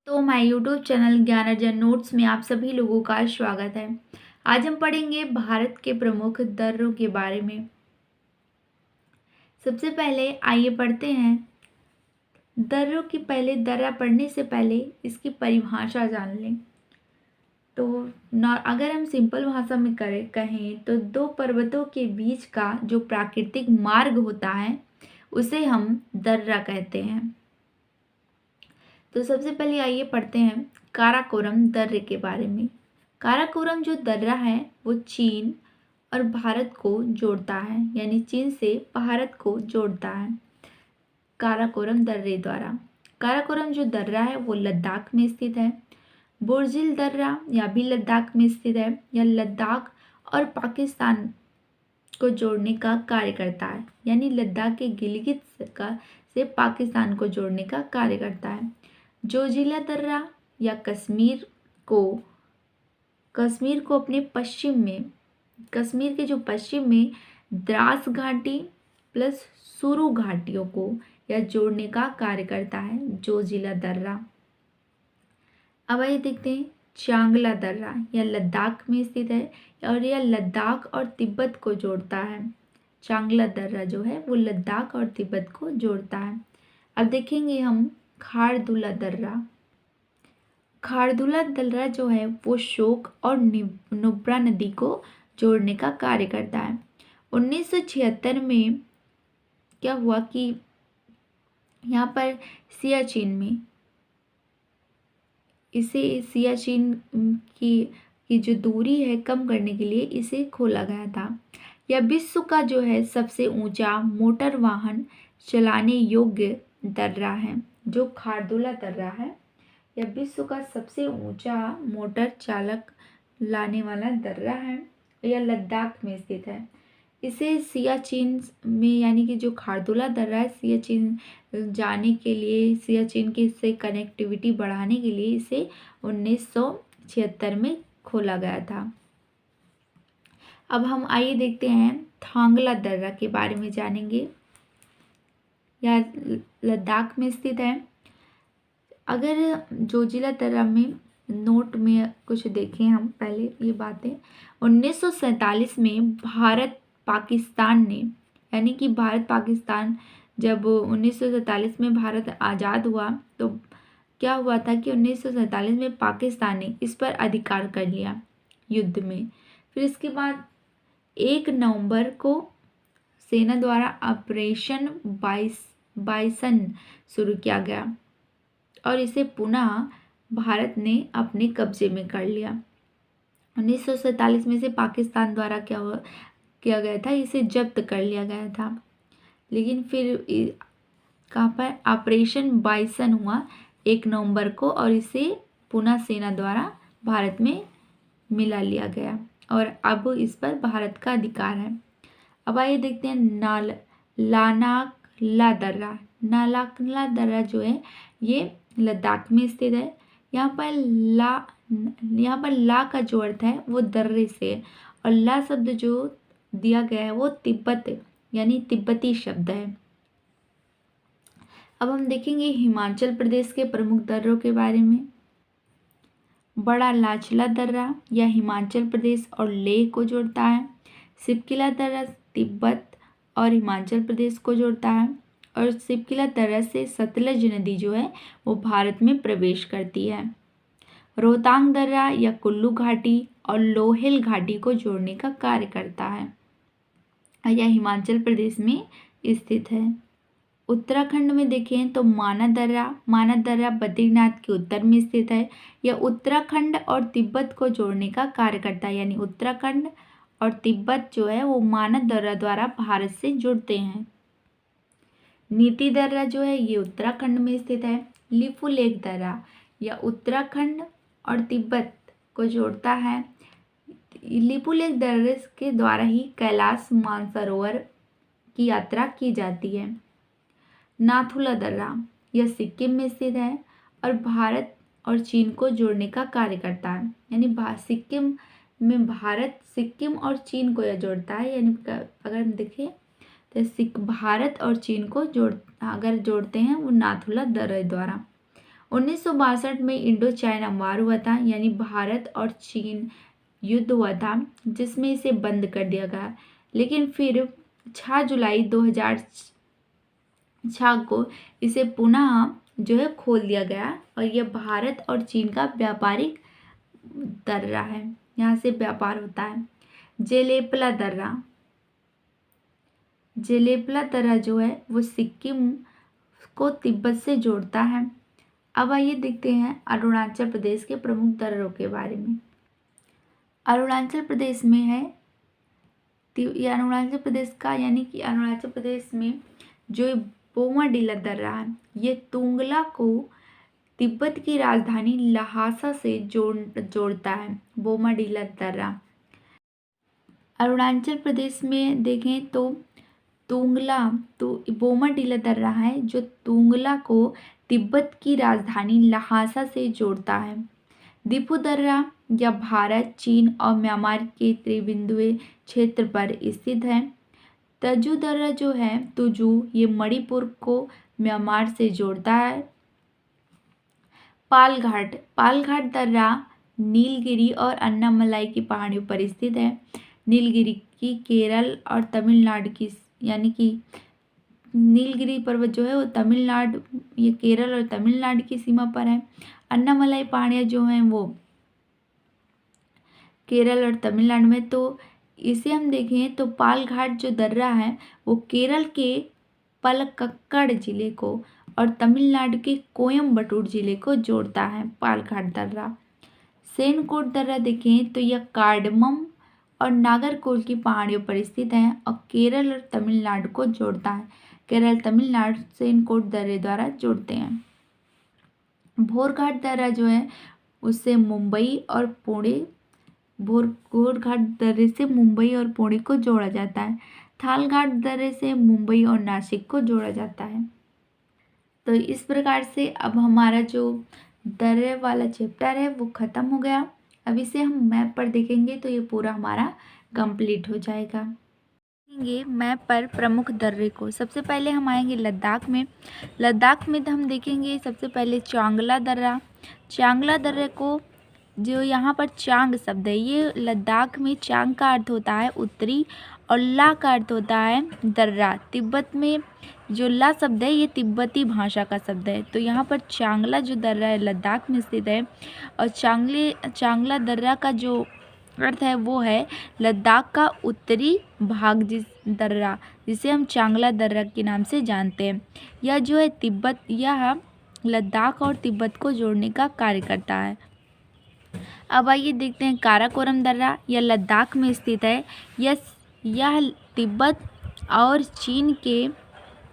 तो my YouTube channel ज्ञान अर्जन notes में आप सभी लोगों का स्वागत है। आज हम पढ़ेंगे भारत के प्रमुख दर्रों के बारे में। सबसे पहले आइए पढ़ते हैं दर्रों की। पहले दर्रा पढ़ने से पहले इसकी परिभाषा जान लें। तो अगर हम सिंपल भाषा में कहें तो दो पर्वतों के बीच का जो प्राकृतिक मार्ग होता है उसे हम दर्रा कहते हैं। तो सबसे पहले आइए पढ़ते हैं काराकोरम दर्रे के बारे में। काराकोरम जो दर्रा है वो चीन और भारत को जोड़ता है, यानी चीन से भारत को जोड़ता है काराकोरम दर्रे द्वारा। काराकोरम जो दर्रा है वो लद्दाख में स्थित है। बोरजिल दर्रा यह भी लद्दाख में स्थित है। यह लद्दाख और पाकिस्तान को जोड़ने का कार्य करता है, यानी लद्दाख के गिलगित से पाकिस्तान को जोड़ने का कार्य करता है। जोजिला दर्रा या कश्मीर को अपने पश्चिम में, कश्मीर के जो पश्चिम में द्रास घाटी प्लस सुरु घाटियों को यह जोड़ने का कार्य करता है, जोजिला दर्रा। अब आइए देखते हैं चांगला दर्रा। यह लद्दाख में स्थित है और यह लद्दाख और तिब्बत को जोड़ता है। चांगला दर्रा जो है वो लद्दाख और तिब्बत को जोड़ता है। अब देखेंगे हम खारदुला दर्रा। खारदुला दर्रा जो है वो शोक और नुब्रा नदी को जोड़ने का कार्य करता है। 1976 में क्या हुआ कि यहाँ पर सियाचिन में सियाचिन की जो दूरी है कम करने के लिए इसे खोला गया था। यह विश्व का जो है सबसे ऊंचा मोटर वाहन चलाने योग्य दर्रा है। जो खारदुला दर्रा है यह विश्व का सबसे ऊंचा मोटर चालक लाने वाला दर्रा है। यह लद्दाख में स्थित है। इसे सियाचिन में, यानी कि जो खारदुला दर्रा है, सियाचिन जाने के लिए, सियाचिन की से कनेक्टिविटी बढ़ाने के लिए इसे 1976 में खोला गया था। अब हम आइए देखते हैं थांगला दर्रा के बारे में जानेंगे। यह लद्दाख में स्थित है। अगर जोजिला दर्रा में नोट में कुछ देखें हम पहले ये बातें, 1947 में भारत पाकिस्तान ने, यानी कि भारत पाकिस्तान जब 1947 में भारत आज़ाद हुआ तो क्या हुआ था कि 1947 में पाकिस्तान ने इस पर अधिकार कर लिया युद्ध में। फिर इसके बाद 1 नवंबर को सेना द्वारा ऑपरेशन बाइसन शुरू किया गया और इसे पुनः भारत ने अपने कब्जे में कर लिया। 1947 में से पाकिस्तान द्वारा किया गया था, इसे जब्त कर लिया गया था। लेकिन फिर कहाँ पर ऑपरेशन बाइसन हुआ 1 नवंबर को और इसे पुनः सेना द्वारा भारत में मिला लिया गया और अब इस पर भारत का अधिकार है। अब आइए देखते हैं लानाकला दर्रा। नालाकला दर्रा जो है ये लद्दाख में स्थित है। यहाँ पर ला का जो अर्थ है वो दर्रे से है और ला शब्द जो दिया गया है वो तिब्बत, यानी तिब्बती शब्द है। अब हम देखेंगे हिमाचल प्रदेश के प्रमुख दर्रों के बारे में। बड़ा लाचला दर्रा यह हिमाचल प्रदेश और लेह को जोड़ता है। सिपकिला दर्रा तिब्बत और हिमाचल प्रदेश को जोड़ता है और सिपकिला दर्रा से सतलज नदी जो है वो भारत में प्रवेश करती है। रोहतांग दर्रा या कुल्लू घाटी और लोहेल घाटी को जोड़ने का कार्य करता है। यह हिमाचल प्रदेश में स्थित है। उत्तराखंड में देखें तो माना दर्रा बद्रीनाथ के उत्तर में स्थित है। यह उत्तराखंड और तिब्बत को जोड़ने का कार्य करता है, यानी उत्तराखंड और तिब्बत जो है वो मानद दर्रा द्वारा भारत से जुड़ते हैं। नीति दर्रा जो है ये उत्तराखंड में स्थित है। लिपुलेख दर्रा यह उत्तराखंड और तिब्बत को जोड़ता है। लिपुलेख दर्रे के द्वारा ही कैलाश मानसरोवर की यात्रा की जाती है। नाथुला दर्रा यह सिक्किम में स्थित है और भारत और चीन को जोड़ने का कार्य करता है, यानी सिक्किम में भारत, सिक्किम और चीन को यह जोड़ता है। यानी अगर हम देखें तो भारत और चीन को अगर जोड़ते हैं वो नाथुला दर्रे द्वारा। 1962 में इंडो चाइना वार हुआ था, यानी भारत और चीन युद्ध हुआ था, जिसमें इसे बंद कर दिया गया। लेकिन फिर 6 जुलाई 2006 को इसे पुनः जो है खोल दिया गया, और यह भारत और चीन का व्यापारिक दर्रा है, यहाँ से व्यापार होता है। जेलेपला दर्रा, जेलेपला दर्रा जो है वो सिक्किम को तिब्बत से जोड़ता है। अब आइए देखते हैं अरुणाचल प्रदेश के प्रमुख दर्रों के बारे में। अरुणाचल प्रदेश में है ये अरुणाचल प्रदेश का, यानी कि अरुणाचल प्रदेश में जो बोमाडिला दर्रा है, ये तुंगला को तिब्बत की राजधानी लहासा से जोड़ता है। बोमाडिला दर्रा अरुणाचल प्रदेश में देखें तो तुंगला, तो बोमाडिला दर्रा है जो तुंगला को तिब्बत की राजधानी लहासा से जोड़ता है। दिफू दर्रा यह भारत, चीन और म्यांमार के त्रिबिंदुए क्षेत्र पर स्थित है। तजू दर्रा जो है तुजू, ये मणिपुर को म्यांमार से जोड़ता है। पालघाट, पालघाट दर्रा नीलगिरी और अन्नामलाई की पहाड़ियों पर स्थित है। नीलगिरी की केरल और तमिलनाडु की, यानी कि नीलगिरी पर्वत जो है वो तमिलनाडु, ये केरल और तमिलनाडु की सीमा पर है। अन्नामलाई पहाड़ियाँ जो हैं वो केरल और तमिलनाडु में। तो इसे हम देखें तो पालघाट जो दर्रा है वो केरल के पलक्कड़ जिले को और तमिलनाडु के कोयम्बटूर जिले को जोड़ता है। पालघाट दर्रा। सेनकोट दर्रा देखें तो यह कार्डमम और नागरकोल की पहाड़ियों पर स्थित है और केरल और तमिलनाडु को जोड़ता है। केरल तमिलनाडु सेनकोट दर्रे द्वारा जोड़ते हैं। भोरघाट दर्रा जो है उससे मुंबई और पुणे, भोरघाट दर्रे से मुंबई और पुणे को जोड़ा जाता है। थालघाट दर्रे से मुंबई और नासिक को जोड़ा जाता है। तो इस प्रकार से अब हमारा जो दर्रे वाला चैप्टर है वो ख़त्म हो गया। अब इसे हम मैप पर देखेंगे तो ये पूरा हमारा कंप्लीट हो जाएगा। देखेंगे मैप पर प्रमुख दर्रे को। सबसे पहले हम आएंगे लद्दाख में। लद्दाख में हम देखेंगे सबसे पहले चांगला दर्रा। चांगला दर्रे को, जो यहाँ पर चांग शब्द है, ये लद्दाख में चांग का अर्थ होता है उत्तरी और ला का अर्थ होता है दर्रा। तिब्बत में जो ला शब्द है ये तिब्बती भाषा का शब्द है। तो यहाँ पर चांगला जो दर्रा है लद्दाख में स्थित है और चांगला दर्रा का जो अर्थ है वो है लद्दाख का उत्तरी भाग, दर्रा जिसे हम चांगला दर्रा के नाम से जानते हैं। यह जो है यह लद्दाख और तिब्बत को जोड़ने का कार्य करता है। अब आइए देखते हैं काराकोरम दर्रा। यह लद्दाख में स्थित है। यह तिब्बत और चीन के,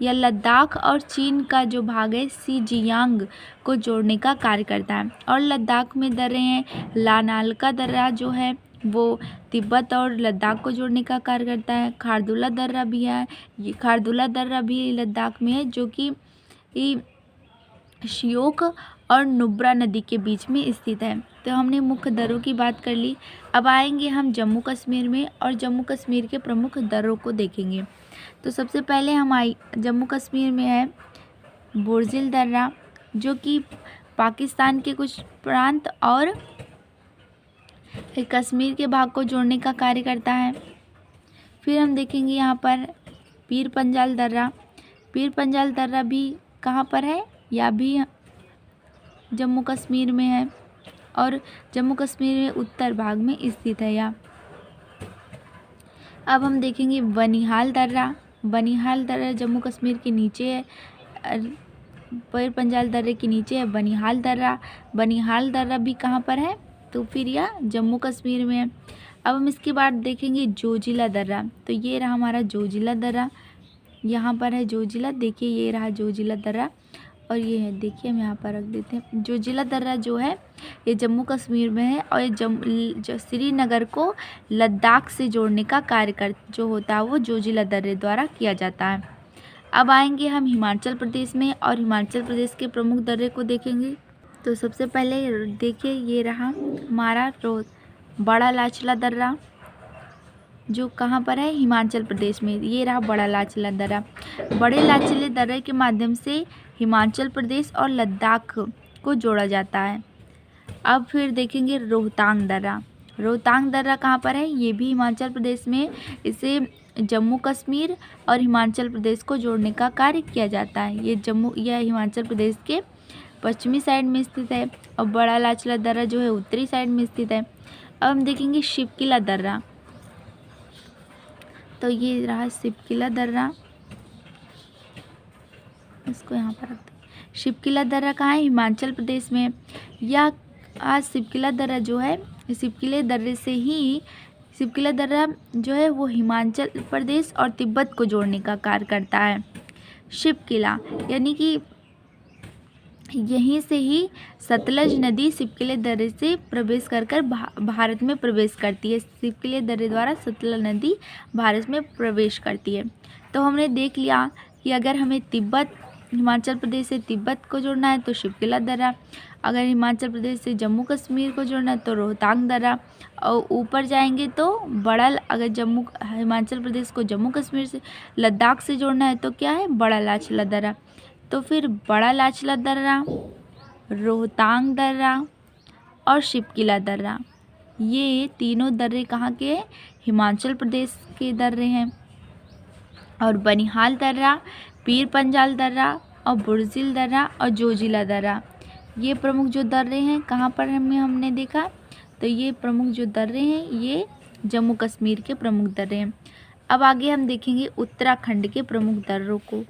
यह लद्दाख और चीन का जो भाग है सीजियांग को जोड़ने का कार्य करता है। और लद्दाख में दर्रे हैं। लानालका दर्रा जो है वो तिब्बत और लद्दाख को जोड़ने का कार्य करता है। खारदुला दर्रा भी है, ये खारदुला दर्रा भी लद्दाख में है जो कि श्योक और नुब्रा नदी के बीच में स्थित है। तो हमने मुख्य दर्रों की बात कर ली। अब आएंगे हम जम्मू कश्मीर में और जम्मू कश्मीर के प्रमुख दर्रों को देखेंगे। तो सबसे पहले हम जम्मू कश्मीर में है बोरजिल दर्रा, जो कि पाकिस्तान के कुछ प्रांत और कश्मीर के भाग को जोड़ने का कार्य करता है। फिर हम देखेंगे यहाँ पर पीर पंजाल दर्रा। पीर पंजाल दर्रा भी कहाँ पर है, यह भी जम्मू कश्मीर में है और जम्मू कश्मीर में उत्तर भाग में स्थित है यह। अब हम देखेंगे बनिहाल दर्रा। बनिहाल दर्रा जम्मू कश्मीर के नीचे है, पीर पंजाल दर्रे के नीचे है बनिहाल दर्रा। बनिहाल दर्रा भी कहाँ पर है, तो फिर यह जम्मू कश्मीर में है। अब हम इसके बाद देखेंगे जोजिला दर्रा। तो ये रहा हमारा जोजिला दर्रा, यहाँ पर है जोजिला, देखिए ये रहा जोजिला दर्रा और ये है, देखिए हम यहाँ पर रख देते हैं। जोजिला दर्रा जो है ये जम्मू कश्मीर में है और ये श्रीनगर को लद्दाख से जोड़ने का कार्य जो होता है वो जोजिला दर्रे द्वारा किया जाता है। अब आएंगे हम हिमाचल प्रदेश में और हिमाचल प्रदेश के प्रमुख दर्रे को देखेंगे। तो सबसे पहले देखिए ये रहा हमारा बड़ा लाचला दर्रा, जो कहाँ पर है, हिमाचल प्रदेश में। ये रहा बड़ा लाचला दर्रा। बड़े लाचले दर्रे के माध्यम से हिमाचल प्रदेश और लद्दाख को जोड़ा जाता है। अब फिर देखेंगे रोहतांग दर्रा। रोहतांग दर्रा कहाँ पर है? ये भी हिमाचल प्रदेश में। इसे जम्मू कश्मीर और हिमाचल प्रदेश को जोड़ने का कार्य किया जाता है। यह हिमाचल प्रदेश के पश्चिमी साइड में स्थित है और बड़ा लाचला दर्रा जो है उत्तरी साइड में स्थित है। अब हम देखेंगे शिवकिला दर्रा। तो ये रहा शिवकिला दर्रा, इसको यहाँ पर रखते हैं। शिवकिला दर्रा कहाँ है? हिमाचल प्रदेश में। यह आज शिवकिला दर्रा जो है, शिवकिले दर्रे से ही शिवकिला दर्रा जो है वो हिमाचल प्रदेश और तिब्बत को जोड़ने का कार्य करता है। शिवकिला यानी कि यहीं से ही सतलज नदी शिवकिले दर्रे से प्रवेश कर भारत में प्रवेश करती है। शिवकिले दर्रे द्वारा सतलज नदी भारत में प्रवेश करती है। तो हमने देख लिया कि अगर हमें हिमाचल प्रदेश से तिब्बत को जोड़ना है तो शिवकिला दर्रा, अगर हिमाचल प्रदेश से जम्मू कश्मीर को जोड़ना है तो रोहतांग दर्रा, और ऊपर जाएंगे तो अगर हिमाचल प्रदेश को जम्मू कश्मीर से लद्दाख से जोड़ना है तो क्या है? बड़ा लाचला दर्रा। तो फिर बड़ा लाचला दर्रा, रोहतांग दर्रा और शिवकिला दर्रा, ये तीनों दर्रे कहाँ के हैं? हिमाचल प्रदेश के दर्रे हैं। और बनिहाल दर्रा, पीर पंजाल दर्रा और बुर्जिल दर्रा और जोजिला दर्रा, ये प्रमुख जो दर्रे हैं कहाँ पर हमने देखा? तो ये प्रमुख जो दर्रे हैं ये जम्मू कश्मीर के प्रमुख दर्रे हैं। अब आगे हम देखेंगे उत्तराखंड के प्रमुख दर्रों को।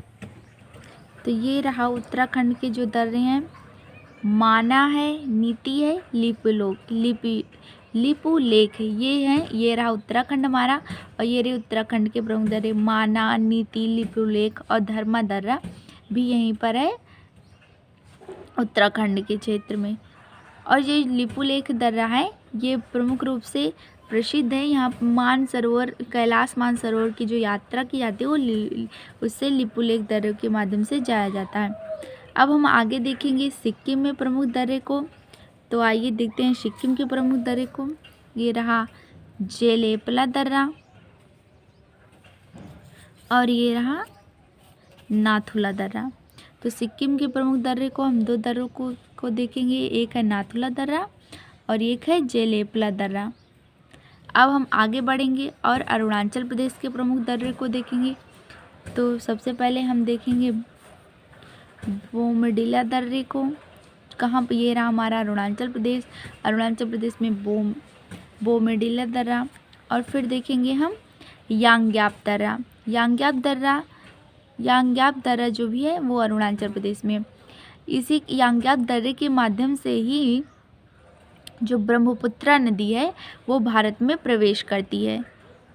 तो ये रहा उत्तराखंड के जो दर्रे हैं, माना है, नीति है, लिपू लेक है, ये हैं। ये रहा उत्तराखंड हमारा, और ये रहे उत्तराखंड के प्रमुख दर्रे माना, नीति, लिपू लेक और धर्मा दर्रा भी यहीं पर है उत्तराखंड के क्षेत्र में। और ये लिपू लेक दर्रा है ये प्रमुख रूप से प्रसिद्ध है। यहाँ मानसरोवर, कैलाश मानसरोवर की जो यात्रा की जाती है वो उससे लिपू लेक दर्रे के माध्यम से जाया जाता है। अब हम आगे देखेंगे सिक्किम में प्रमुख दर्रे को। तो आइए देखते हैं सिक्किम के प्रमुख दर्रे को। ये रहा जेलेपला दर्रा और ये रहा नाथुला दर्रा। तो सिक्किम के प्रमुख दर्रे को हम दो दर्रों को देखेंगे, एक है नाथुला दर्रा और एक है जेलेपला दर्रा। अब हम आगे बढ़ेंगे और अरुणाचल प्रदेश के प्रमुख दर्रे को देखेंगे। तो सबसे पहले हम देखेंगे बोमडिला दर्रे को। कहाँ पर? ये रहा हमारा अरुणाचल प्रदेश। अरुणाचल प्रदेश में बोमडिला दर्रा। और फिर देखेंगे हम यांग्याप दर्रा। यांग्याप दर्रा जो भी है वो अरुणाचल प्रदेश में। इसी यांग्याप दर्रे के माध्यम से ही जो ब्रह्मपुत्रा नदी है वो भारत में प्रवेश करती है।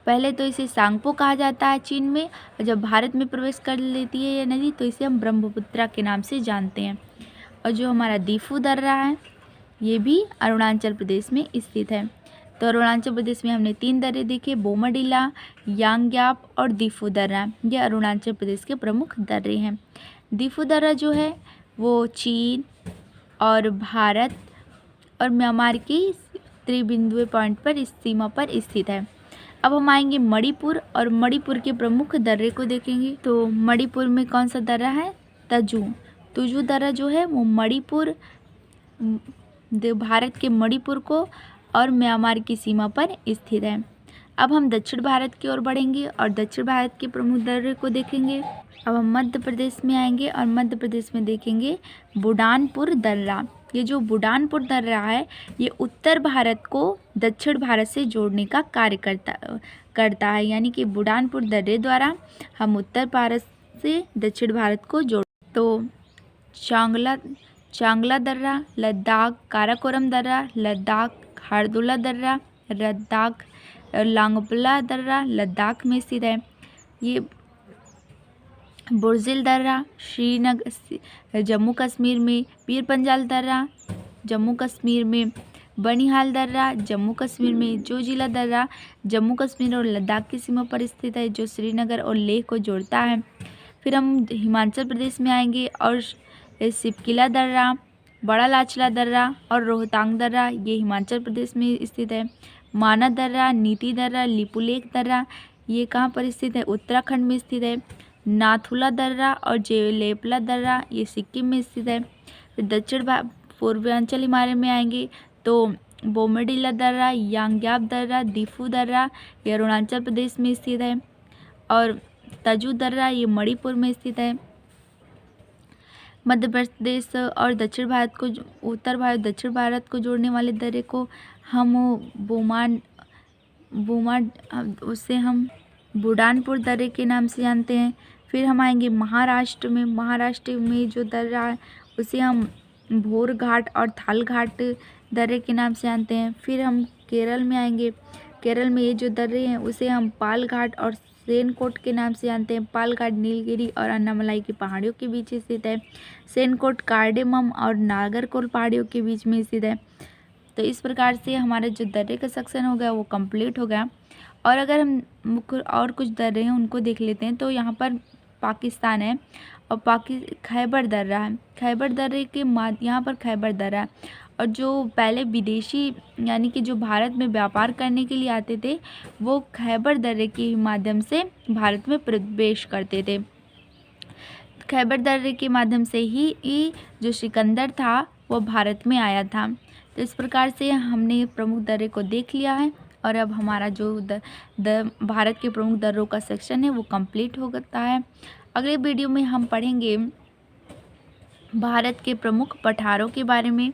पहले तो इसे सांगपो कहा जाता है चीन में, और जब भारत में प्रवेश कर लेती है ये नदी तो इसे हम ब्रह्मपुत्रा के नाम से जानते हैं। और जो हमारा दीफू दर्रा है ये भी अरुणाचल प्रदेश में स्थित है। तो अरुणाचल प्रदेश में हमने 3 दर्रे देखे, बोमडिला, यांग्याप और दीफू दर्रा। ये अरुणाचल प्रदेश के प्रमुख दर्रे हैं। दीफू दर्रा जो है वो चीन और भारत और म्यांमार की त्रिबिंदु पॉइंट पर इस सीमा पर स्थित है। अब हम आएंगे मणिपुर और मणिपुर के प्रमुख दर्रे को देखेंगे। तो मणिपुर में कौन सा दर्रा है? तुजू दर्रा जो है वो भारत के मणिपुर को और म्यांमार की सीमा पर स्थित है। अब हम दक्षिण भारत की ओर बढ़ेंगे और दक्षिण भारत के प्रमुख दर्रे को देखेंगे। अब हम मध्य प्रदेश में आएंगे और मध्य प्रदेश में देखेंगे बुरहानपुर दर्रा। ये जो बुरहानपुर दर्रा है ये उत्तर भारत को दक्षिण भारत से जोड़ने का कार्य करता है। यानी कि बुरहानपुर दर्रे द्वारा हम उत्तर भारत से दक्षिण भारत को जोड़। तो चांगला दर्रा, लद्दाख, काराकोरम दर्रा, लद्दाख, हारदुला दर्रा, लद्दाख, लांगपला दर्रा लद्दाख में स्थित है। ये बुर्जिल दर्रा श्रीनगर जम्मू कश्मीर में, पीर पंजाल दर्रा जम्मू कश्मीर में, बनिहाल दर्रा जम्मू कश्मीर में, जोजिला दर्रा जम्मू कश्मीर और लद्दाख की सीमा पर स्थित है जो श्रीनगर और लेह को जोड़ता है। फिर हम हिमाचल प्रदेश में आएंगे और शिवकिला दर्रा, बड़ा लाचला दर्रा और रोहतांग दर्रा ये हिमाचल प्रदेश में स्थित है। माना दर्रा, नीति दर्रा, लिपुलेख दर्रा ये कहाँ पर स्थित है? उत्तराखंड में स्थित है। नाथुला दर्रा और जेलेपला दर्रा ये सिक्किम में स्थित है। फिर पूर्वांचल हिमालय में आएंगे तो बोमडिला दर्रा, यांग्याप दर्रा, दिफू दर्रा ये अरुणाचल प्रदेश में स्थित है और तजू दर्रा ये मणिपुर में स्थित है। मध्य प्रदेश और दक्षिण भारत को उत्तर भारत दक्षिण भारत को जोड़ने वाले दर्रे को हम उससे हम बुरहानपुर दर्रे के नाम से जानते हैं। फिर हम आएंगे महाराष्ट्र में। महाराष्ट्र में जो दर्रा है उसे हम भोर घाट और थाल घाट दर्रे के नाम से जानते हैं। फिर हम केरल में आएंगे। केरल में ये जो दर्रे हैं उसे हम पाल घाट और सेनकोट के नाम से जानते हैं। पाल घाट नीलगिरी और अन्नामलाई की पहाड़ियों के बीच स्थित है। सेनकोट कार्डेमम और नागरकोल पहाड़ियों के बीच में स्थित है। तो इस प्रकार से हमारा जो दर्रे का सेक्शन हो गया वो कंप्लीट हो गया। और अगर हम मुख्य और कुछ दर्रे हैं उनको देख लेते हैं तो यहाँ पर पाकिस्तान है और खैबर दर्रा है। खैबर दर्रे के यहाँ पर खैबर दर्रा है और जो पहले विदेशी यानी कि जो भारत में व्यापार करने के लिए आते थे वो खैबर दर्रे के माध्यम से भारत में प्रवेश करते थे। खैबर दर्रे के माध्यम से ही जो सिकंदर था वो भारत में आया था। तो इस प्रकार से हमने प्रमुख दर्रे को देख लिया है और अब हमारा जो भारत के प्रमुख दर्रों का सेक्शन है वो कंप्लीट हो जाता है। अगले वीडियो में हम पढ़ेंगे भारत के प्रमुख पठारों के बारे में।